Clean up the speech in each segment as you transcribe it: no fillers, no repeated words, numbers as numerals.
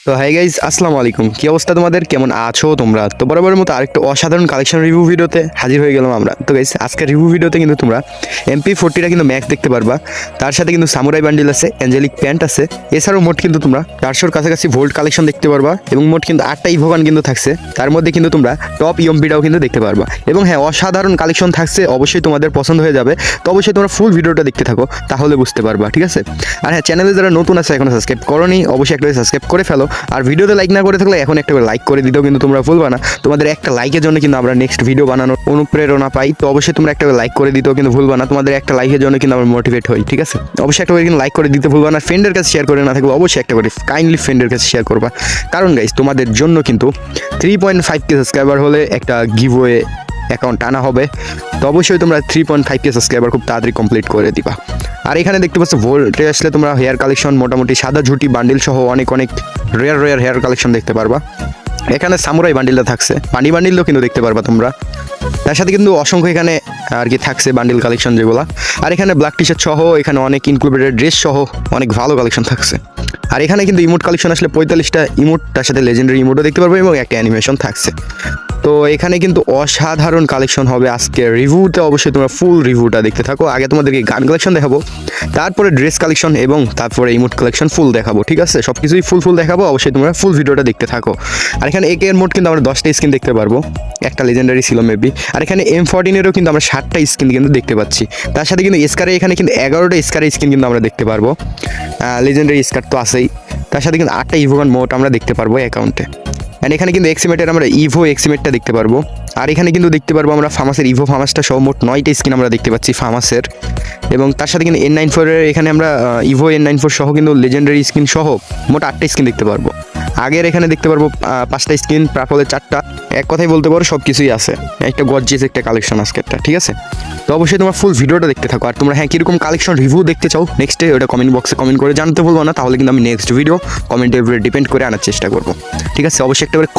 তো hi guys, আসসালামু আলাইকুম। কি অবস্থা তোমাদের? কেমন আছো তোমরা? তো বরাবরের মতো আরেকটু অসাধারণ কালেকশন রিভিউ ভিডিওতে হাজির হয়ে গেলাম আমরা। তো গাইজ, আজকের রিভিউ ভিডিওতে কিন্তু তোমরা MP40টা কিন্তু ম্যাক্স দেখতে পারবা। তার সাথে কিন্তু সামুরাই বান্ডিল আছে, অ্যাঞ্জেলিক প্যান্ট আছে। এছাড়াও মোট কিন্তু তোমরা 400-র কাছাকাছি ভোল্ট কালেকশন দেখতে পারবা এবং মোট কিন্তু 8টা ইভোগান কিন্তু থাকছে। তার মধ্যে কিন্তু তোমরা টপ ইএমপিটাও কিন্তু দেখতে পারবা এবং হ্যাঁ, অসাধারণ কালেকশন থাকছে, অবশ্যই তোমাদের পছন্দ হয়ে যাবে। তো অবশ্যই তোমরা ফুল ভিডিওটা দেখতে থাকো, তাহলে বুঝতে পারবা, ঠিক আছে? আর হ্যাঁ, চ্যানেলে যারা নতুন আছে এখনো সাবস্ক্রাইব করোনি, অবশ্যই একটা সাবস্ক্রাইব করে ফেলো। আর ভিডিওতে লাইক না করে থাকলে এখন একটা লাইক করে দিতেও কিন্তু তোমরা ভুলবা না। তোমাদের একটা লাইকের জন্য কিন্তু আমরা নেক্সট ভিডিও বানানোর অনুপ্রেরণা পাই। তো অবশ্যই তোমরা একটা লাইক করে দিতেও কিন্তু ভুলবা না। তোমাদের একটা লাইকের জন্য কিন্তু আমরা মোটিভেট হই, ঠিক আছে? অবশ্যই একটা করে কিন্তু লাইক করে দিতে ভুলবা না। ফ্রেন্ডের কাছে শেয়ার করে না থাকলে অবশ্যই একটা করে কাইন্ডলি ফ্রেন্ডের কাছে শেয়ার করবা। কারণ গাইস, তোমাদের জন্য কিন্তু 3.5K সাবস্ক্রাইবার হলে একটা গিভওয়ে অ্যাকাউন্ট আনা হবে। তো অবশ্যই তোমরা 3.5K সাবস্ক্রাইবার খুব তাড়াতাড়ি কমপ্লিট করে দিবা। আর এখানে দেখতে পাচ্ছ ভোল্টে আসলে তোমরা হেয়ার কালেকশন মোটামুটি সাদা ঝুটি বান্ডিল সহ অনেক রেয়ার হেয়ার কালেকশন দেখতে পারবা। এখানে সামুরাই বান্ডিলটা থাকছে, পানি বান্ডিলও কিন্তু দেখতে পারবা তোমরা। তার সাথে কিন্তু অসংখ্য এখানে আর কি থাকছে বান্ডিল কালেকশন যেগুলো। আর এখানে ব্ল্যাক টি শার্ট সহ এখানে অনেক ইনক্লুডেড ড্রেস সহ অনেক ভালো কালেকশন থাকছে। আর এখানে কিন্তু ইমোট কালেকশন আসলে 45টা ইমোট, তার সাথে লেজেন্ডারি ইমোটও দেখতে পারবো এবং একটা অ্যানিমেশন থাকছে। তো এখানে কিন্তু অসাধারণ কালেকশন হবে আজকে রিভিউতে। অবশ্যই তোমরা ফুল রিভিউটা দেখতে থাকো। আগে তোমাদেরকে গান কালেকশন দেখাবো, তারপরে ড্রেস কালেকশন এবং তারপরে ইমোট কালেকশন ফুল দেখাবো, ঠিক আছে? সব কিছুই ফুল দেখাবো। অবশ্যই তোমরা ফুল ভিডিওটা দেখতে থাকো। আর এখানে একের মোট কিন্তু আমরা 10টা স্কিন দেখতে পারবো, একটা লেজেন্ডারি ছিল মেবি। আর এখানে M14-এরও কিন্তু আমরা 7টা স্কিন কিন্তু দেখতে পাচ্ছি। তার সাথে কিন্তু স্কারে এখানে কিন্তু 11টা স্কারের স্কিন কিন্তু আমরা দেখতে পারবো। লেজেন্ডারি স্কার তো আছেই। তার সাথে কিন্তু 8টা ইভোগান মোট আমরা দেখতে পারবো অ্যাকাউন্টে। অ্যান্ড এখানে কিন্তু এক্সিমেটের আমরা ইভো এক্সিমেটটা দেখতে পারবো। আর এখানে কিন্তু দেখতে পারবো আমরা ফামাসের ইভো ফামাসটা সহ মোট 9টা স্কিন আমরা দেখতে পাচ্ছি ফামাসের। এবং তার সাথে কিন্তু N94-এর এখানে আমরা ইভো N94 সহ কিন্তু লেজেন্ডারি স্কিন সহ মোট 8টা স্কিন দেখতে পারবো। আগের এখানে দেখতে পারবো 5টা স্কিন, পার্পলের 4টা। এক কথাই বলতে পারো সব কিছুই আছে। একটা গর্জিয়াস একটা কালেকশন আজকেরটা, ঠিক আছে? তো অবশ্যই তোমরা ফুল ভিডিওটা দেখতে থাকো। আর তোমরা হ্যাঁ, কীরকম কালেকশন রিভিউ দেখতে চাও নেক্সটে, ওটা কমেন্ট বক্সে কমেন্ট করে জানতে ভুলবো না। তাহলে কিন্তু আমি নেক্সট ভিডিও কমেন্টের উপরে ডিপেন্ড করে আনার চেষ্টা করবো, ঠিক আছে? অবশ্যই একটা করে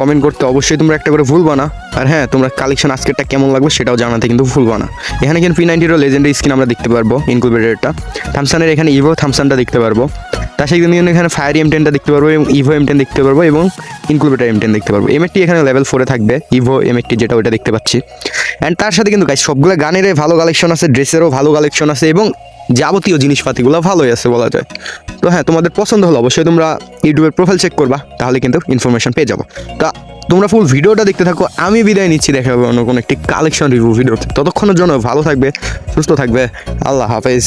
কমেন্ট করতে অবশ্যই তোমরা একটা করে ভুলবা না। আর হ্যাঁ, তোমরা কালেকশন আজকেরটা কেমন লাগবে সেটাও জানাতে কিন্তু ভুলবা না। এখানে কিন্তু P90-এরও লেজেন্ডারি স্কিন আমরা দেখতে পারবো, ইনকুবেটরটা। থামসানের এখানে ইভো থামসানটা দেখতে পারবো। তার সাথে কিন্তু এখানে ফায়ার M10টা দেখতে পারবো এবং ইভো M10 দেখতে পারবো এবং ইনকুবেটর M10 দেখতে পারবো। M80 এখানে লেভেল 4-এ থাকবে, ইভো M80 যেটা ওইটা দেখতে পাচ্ছি। অ্যান্ড তার সাথে কিন্তু গাইস সবগুলো গানের ভালো কালেকশন আছে, ড্রেসেরও ভালো কালেকশন আছে এবং যাবতীয় জিনিসপাতিগুলো ভালোই আছে বলা যায়। তো হ্যাঁ, তোমাদের পছন্দ হলো অবশ্যই তোমরা ইউটিউবের প্রোফাইল চেক করবা, তাহলে কিন্তু ইনফরমেশন পেয়ে যাবো। তা তোমরা ফুল ভিডিওটা দেখতে থাকো। আমি বিদায় নিচ্ছি, দেখা হবে অন্য কোনো একটি কালেকশন রিভিউ ভিডিওতে। ততক্ষণের জন্য ভালো থাকবে, সুস্থ থাকবে। আল্লাহ হাফেজ।